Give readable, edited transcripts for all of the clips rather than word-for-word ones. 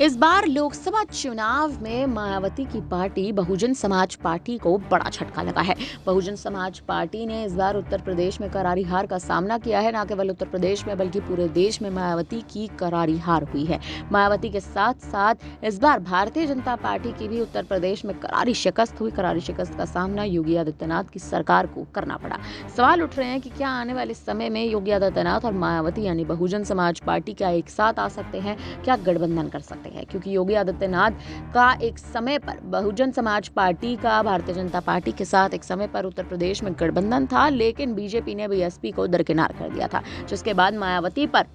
इस बार लोकसभा चुनाव में मायावती की पार्टी बहुजन समाज पार्टी को बड़ा झटका लगा है। बहुजन समाज पार्टी ने इस बार उत्तर प्रदेश में करारी हार का सामना किया है। न केवल उत्तर प्रदेश में बल्कि पूरे देश में मायावती की करारी हार हुई है। मायावती के साथ साथ इस बार भारतीय जनता पार्टी की भी उत्तर प्रदेश में करारी शिकस्त हुई। करारी शिकस्त का सामना योगी आदित्यनाथ की सरकार को करना पड़ा। सवाल उठ रहे हैं कि क्या आने वाले समय में योगी आदित्यनाथ और मायावती यानी बहुजन समाज पार्टी क्या एक साथ आ सकते हैं, क्या गठबंधन कर सकते हैं? क्योंकि योगी आदित्यनाथ का एक समय पर बहुजन समाज पार्टी का भारतीय जनता पार्टी के साथ एक समय पर उत्तर प्रदेश में गठबंधन था, लेकिन बीजेपी ने बीएसपी को दरकिनार कर दिया था, जिसके बाद मायावती पर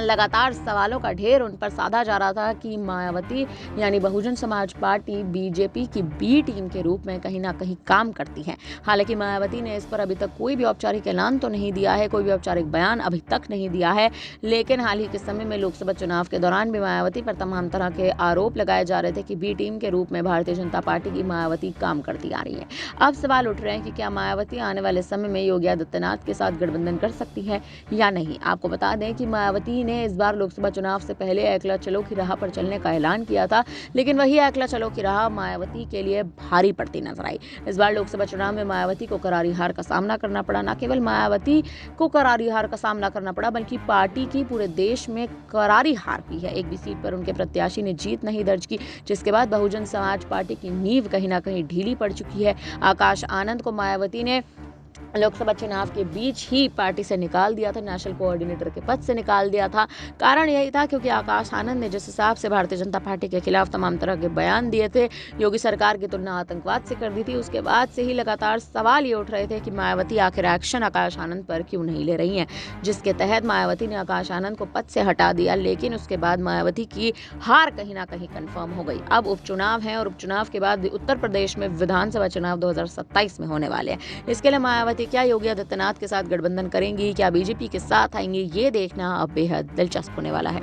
लगातार सवालों का ढेर उन पर साधा जा रहा था कि मायावती यानी बहुजन समाज पार्टी बीजेपी की बी टीम के रूप में कहीं ना कहीं काम करती है। हालांकि मायावती ने इस पर अभी तक कोई भी औपचारिक ऐलान तो नहीं दिया है, कोई भी औपचारिक बयान अभी तक नहीं दिया है, लेकिन हाल ही के समय में लोकसभा चुनाव के दौरान भी मायावती पर तमाम तरह के आरोप लगाए जा रहे थे कि बी टीम के रूप में भारतीय जनता पार्टी की मायावती काम करती आ रही है। अब सवाल उठ रहे हैं कि क्या मायावती आने वाले समय में योगी आदित्यनाथ के साथ गठबंधन कर सकती है या नहीं। आपको बता दें कि मायावती ने इस बार लोकसभा चुनाव से पहले एकला चलो की राह पर चलने का ऐलान किया था, लेकिन वही एकला चलो की राह मायावती के लिए भारी पड़ती नजर आई। इस बार लोकसभा चुनाव में मायावती को करारी हार का सामना करना पड़ा। न केवल मायावती को करारी हार का सामना करना पड़ा, बल्कि पार्टी की पूरे देश में करारी हार हुई है। एक भी सीट पर उनके प्रत्याशी ने जीत नहीं दर्ज की, जिसके बाद बहुजन समाज पार्टी की नींव कहीं ना कहीं ढीली पड़ चुकी है। आकाश आनंद को मायावती ने लोकसभा चुनाव के बीच ही पार्टी से निकाल दिया था, नेशनल कोऑर्डिनेटर के पद से निकाल दिया था। कारण यही था क्योंकि आकाश आनंद ने जिस हिसाब से भारतीय जनता पार्टी के खिलाफ तमाम तरह के बयान दिए थे, योगी सरकार की तुलना आतंकवाद से कर दी थी, उसके बाद से ही लगातार सवाल ये उठ रहे थे कि मायावती आखिर एक्शन आकाश आनंद पर क्यों नहीं ले रही हैं, जिसके तहत मायावती ने आकाश आनंद को पद से हटा दिया। लेकिन उसके बाद मायावती की हार कहीं ना कहीं कंफर्म हो गई। अब उपचुनाव है और उपचुनाव के बाद उत्तर प्रदेश में विधानसभा चुनाव 2027 में होने वाले हैं। इसके लिए मायावती क्या योगी आदित्यनाथ के साथ गठबंधन करेंगी, क्या बीजेपी के साथ आएंगी, ये देखना अब बेहद दिलचस्प होने वाला है।